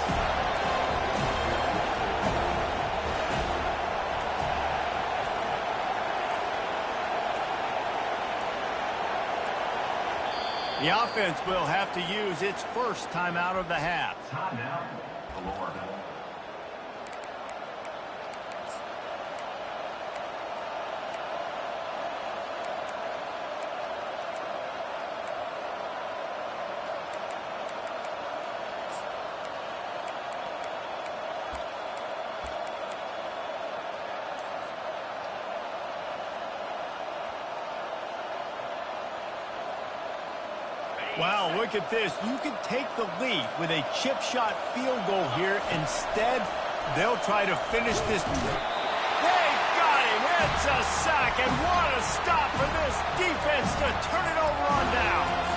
The offense will have to use its first timeout of the half. Timeout, Florida. Wow, look at this. You can take the lead with a chip shot field goal here. Instead, they'll try to finish this. They got him. It's a sack, and what a stop for this defense to turn it over on downs.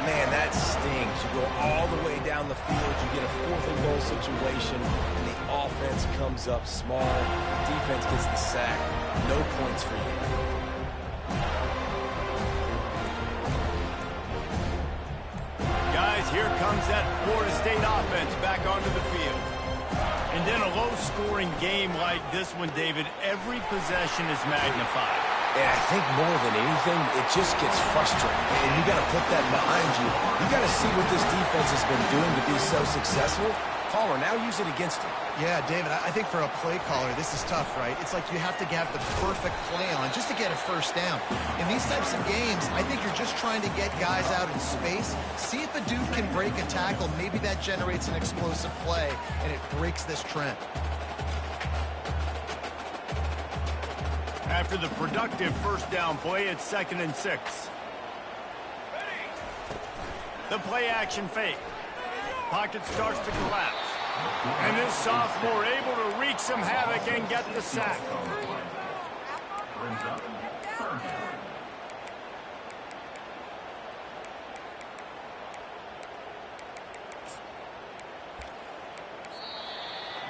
Man, that stings. You go all the way down the field. You get a 4th and goal situation, and the offense comes up small. The defense gets the sack. No points for you. Guys, here comes that Florida State offense back onto the field. And in a low-scoring game like this one, David, every possession is magnified. And I think more than anything, it just gets frustrating. And you got to put that behind you. You got to see what this defense has been doing to be so successful. Caller, now use it against him. Yeah, David, I think for a play caller, this is tough, right? It's like you have to have the perfect play on just to get a first down. In these types of games, I think you're just trying to get guys out in space, see if a dude can break a tackle. Maybe that generates an explosive play, and it breaks this trend. After the productive first down play, it's 2nd and 6. The play action fake. Pocket starts to collapse. And this sophomore able to wreak some havoc and get the sack. Brings up 3rd down.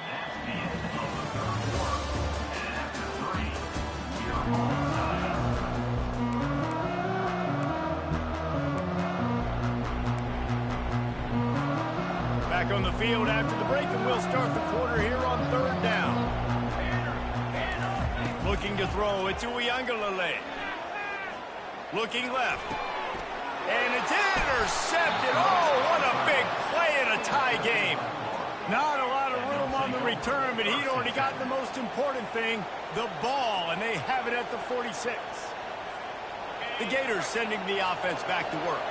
That's the end of the 3rd quarter. And after 3, we are onside. Back on the field after the break, and we'll start the quarter here on 3rd down. Looking to throw, it's Uiagalelei. Looking left. And it's intercepted. Oh, what a big play in a tie game. Not a lot of room on the return, but he'd already gotten the most important thing, the ball, and they have it at the 46. The Gators sending the offense back to work.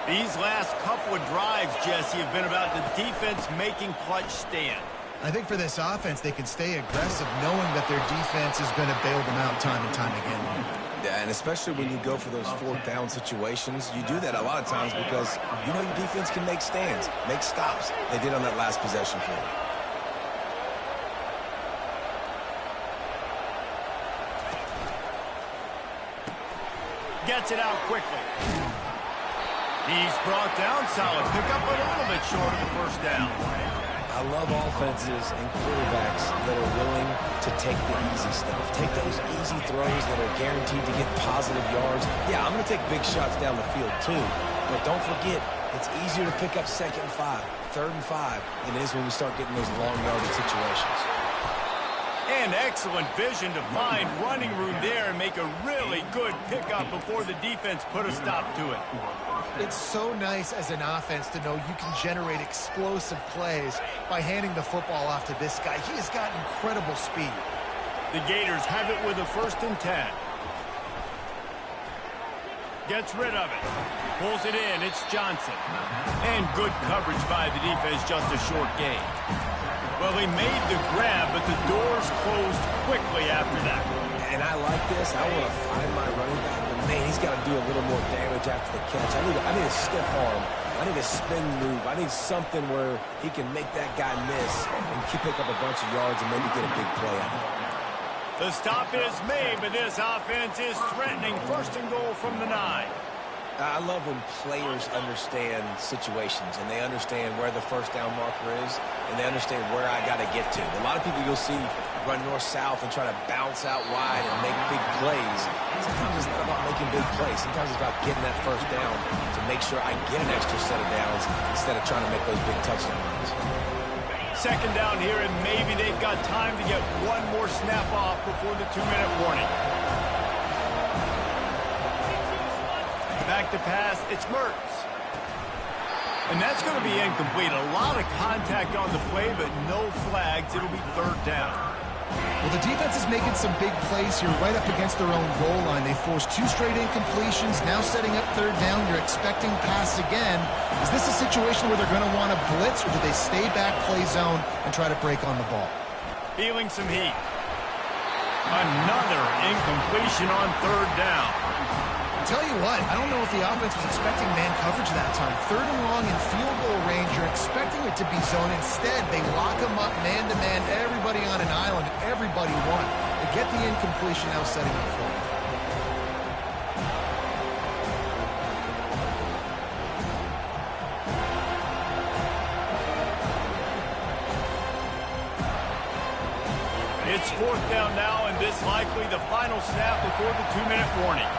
These last couple of drives, Jesse, have been about the defense making clutch stand. I think for this offense, they can stay aggressive knowing that their defense is going to bail them out time and time again. Yeah, and especially when you go for those 4th down situations, you do that a lot of times because you know your defense can make stands, make stops. They did on that last possession for you. Gets it out quickly. He's brought down solid. Pick up a little bit short of the first down. I love offenses and quarterbacks that are willing to take the easy stuff. Take those easy throws that are guaranteed to get positive yards. Yeah, I'm going to take big shots down the field too. But don't forget, it's easier to pick up 2nd and 5, 3rd and 5 than it is when we start getting those long yardage situations. And excellent vision to find running room there and make a really good pickup before the defense put a stop to it. It's so nice as an offense to know you can generate explosive plays by handing the football off to this guy. He has got incredible speed. The Gators have it with a 1st and 10. Gets rid of it. Pulls it in. It's Johnson. And good coverage by the defense, just a short gain. Well, he made the grab, but the doors closed quickly after that. And I like this. I want to find my running back, but man, he's got to do a little more damage after the catch. I need a stiff arm. I need a spin move. I need something where he can make that guy miss and pick up a bunch of yards and maybe get a big play out of it. The stop is made, but this offense is threatening 1st and goal from the 9. I love when players understand situations and they understand where the first down marker is and they understand where I got to get to. A lot of people you'll see run north-south and try to bounce out wide and make big plays. Sometimes it's not about making big plays. Sometimes it's about getting that first down to make sure I get an extra set of downs instead of trying to make those big touchdown runs. 2nd down here, and maybe they've got time to get one more snap off before the 2-minute warning. Back to pass, it's Mertz. And that's going to be incomplete. A lot of contact on the play, but no flags. It'll be 3rd down. Well, the defense is making some big plays here right up against their own goal line. They forced 2 straight incompletions, now setting up 3rd down. You're expecting pass again. Is this a situation where they're going to want to blitz, or do they stay back, play zone, and try to break on the ball? Feeling some heat. Another incompletion on 3rd down. Tell you what, I don't know if the offense was expecting man coverage that time. 3rd and long in field goal range, you're expecting it to be zone. Instead, they lock them up man-to-man, everybody on an island, everybody won. They get the incompletion, now setting up for it. It's 4th down now, and this likely the final snap before the 2-minute warning.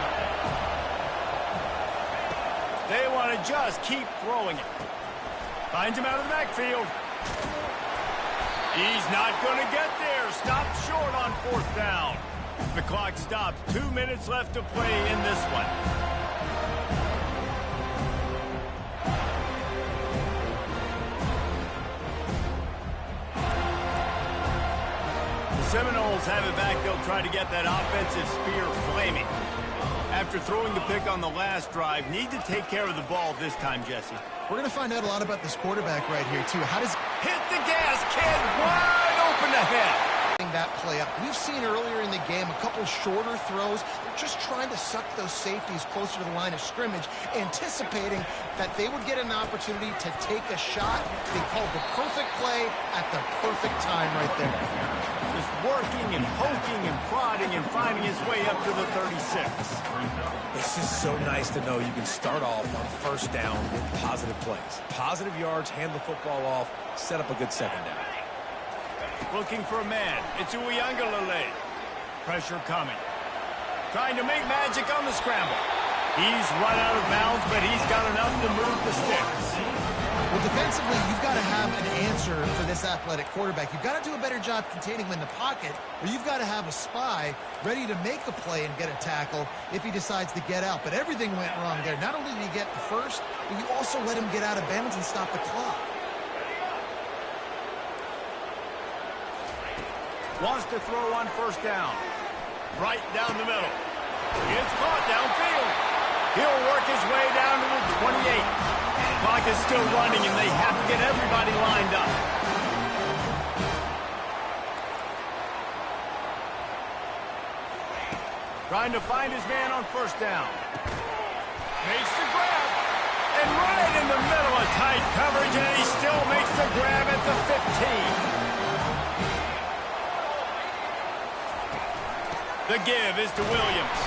They want to just keep throwing it. Finds him out of the backfield. He's not going to get there. Stopped short on 4th down. The clock stops. 2 minutes left to play in this one. The Seminoles have it back. They'll try to get that offensive spear flaming. After throwing the pick on the last drive, need to take care of the ball this time, Jesse. We're going to find out a lot about this quarterback right here, too. How does... Hit the gas, kid! Wide open ahead. setting that play up. We've seen earlier in the game a couple shorter throws. They're just trying to suck those safeties closer to the line of scrimmage, anticipating that they would get an opportunity to take a shot. They called the perfect play at the perfect time right there. Just working and poking and prodding and finding his way up to the 36. It's just so nice to know you can start off on first down with positive plays. Positive yards, hand the football off, set up a good second down. Looking for a man. It's Uiagalelei. Pressure coming. Trying to make magic on the scramble. He's run out of bounds, but he's got enough to move the sticks. Well, defensively, you've got to have an answer for this athletic quarterback. You've got to do a better job containing him in the pocket, or you've got to have a spy ready to make a play and get a tackle if he decides to get out. But everything went wrong there. Not only did he get the first, but you also let him get out of bounds and stop the clock. Wants to throw on first down. Right down the middle. It's caught downfield. He'll work his way down to the 28. Clock is still running, and they have to get everybody lined up. Trying to find his man on first down. Makes the grab. And right in the middle of tight coverage, and he still makes the grab at the 15. The give is to Williams.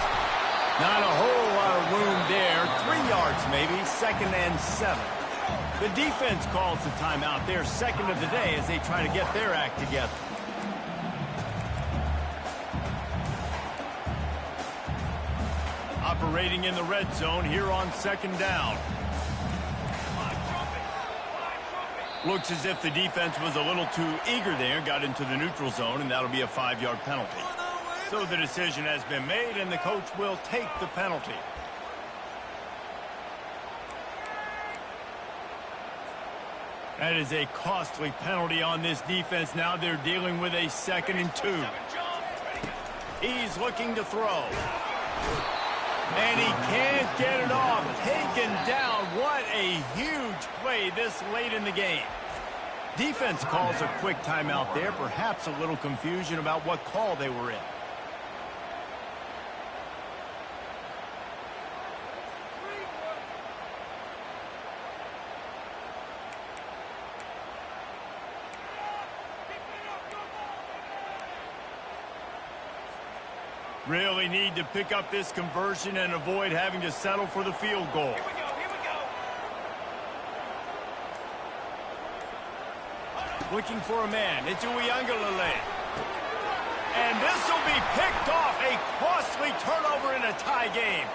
Not a whole lot of room there. 3 yards maybe, 2nd and 7. The defense calls the timeout. They're second of the day as they try to get their act together. Operating in the red zone here on 2nd down. Looks as if the defense was a little too eager there, got into the neutral zone, and that'll be a 5-yard penalty. So the decision has been made, and the coach will take the penalty. That is a costly penalty on this defense. Now they're dealing with a 2nd and 2. He's looking to throw. And he can't get it off. Taken down. What a huge play this late in the game. Defense calls a quick timeout there. Perhaps a little confusion about what call they were in. Really need to pick up this conversion and avoid having to settle for the field goal. Here we go. Looking for a man. It's Uiagalelei. And this will be picked off. A costly turnover in a tie game.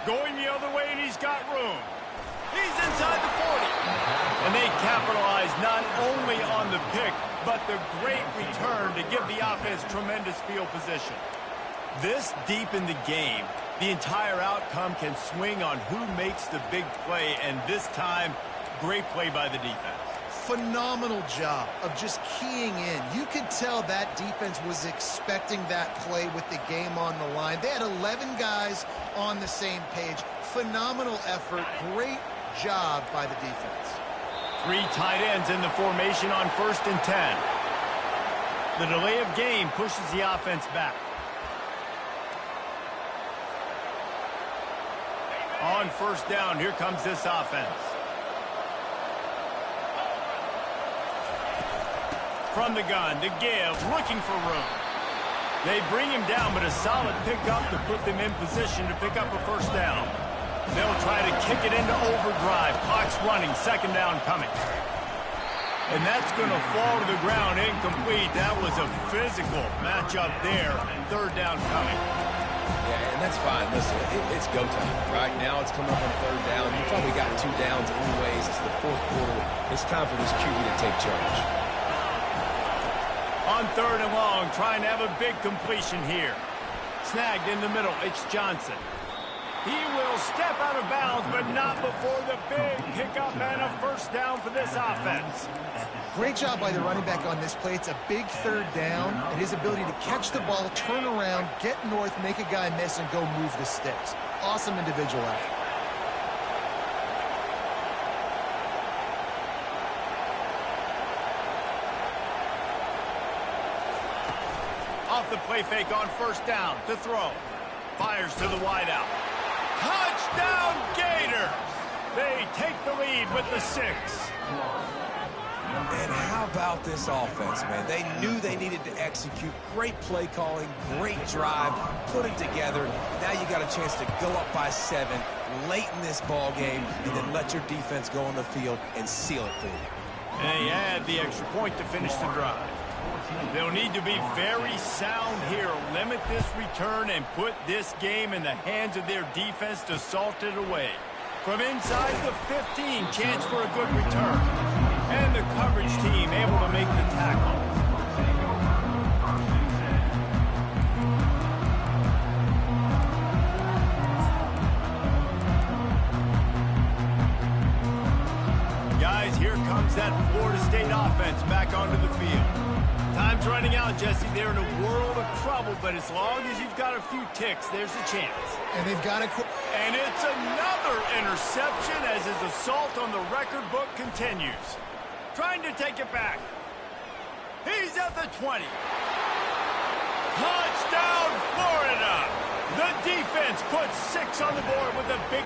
Going the other way, and he's got room. He's inside the 40. And they capitalize not only on the pick, but the great return to give the offense tremendous field position. This deep in the game, the entire outcome can swing on who makes the big play, and this time, great play by the defense. Phenomenal job of just keying in. You could tell that defense was expecting that play with the game on the line. They had 11 guys on the same page. Phenomenal effort. Great job by the defense. 3 tight ends in the formation on 1st and 10. The delay of game pushes the offense back. On first down, here comes this offense. From the gun, to give, looking for room. They bring him down, but a solid pickup to put them in position to pick up a first down. They'll try to kick it into overdrive. Clock's running, 2nd down coming. And that's going to fall to the ground, incomplete. That was a physical matchup there. 3rd down coming. Yeah, and that's fine. Listen, it's go time. Right now it's coming up on 3rd down. You probably got 2 downs anyways. It's the 4th quarter. It's time for this QB to take charge. On 3rd and long, trying to have a big completion here. Snagged in the middle, it's Johnson. He will step out of bounds, but not before the big pickup and a first down for this offense. Great job by the running back on this play. It's a big 3rd down, and his ability to catch the ball, turn around, get north, make a guy miss, and go move the sticks. Awesome individual effort. off the play fake on first down to throw. Fires to the wideout. Touchdown Gators! They take the lead with the 6. And how about this offense, man? They knew they needed to execute. Great play calling, great drive, put it together. Now you got a chance to go up by 7 late in this ball game and then let your defense go on the field and seal it for you. And they add the extra point to finish the drive. They'll need to be very sound here, limit this return, and put this game in the hands of their defense to salt it away. From inside the 15, chance for a good return. And the coverage team able to make the tackle. Guys, here comes that Florida State offense back onto the field. Time's running out, Jesse. They're in a world of trouble, but as long as you've got a few ticks, there's a chance. And they've got a... And it's another interception as his assault on the record book continues. Trying to take it back. He's at the 20. Touchdown, Florida! The defense puts 6 on the board with a big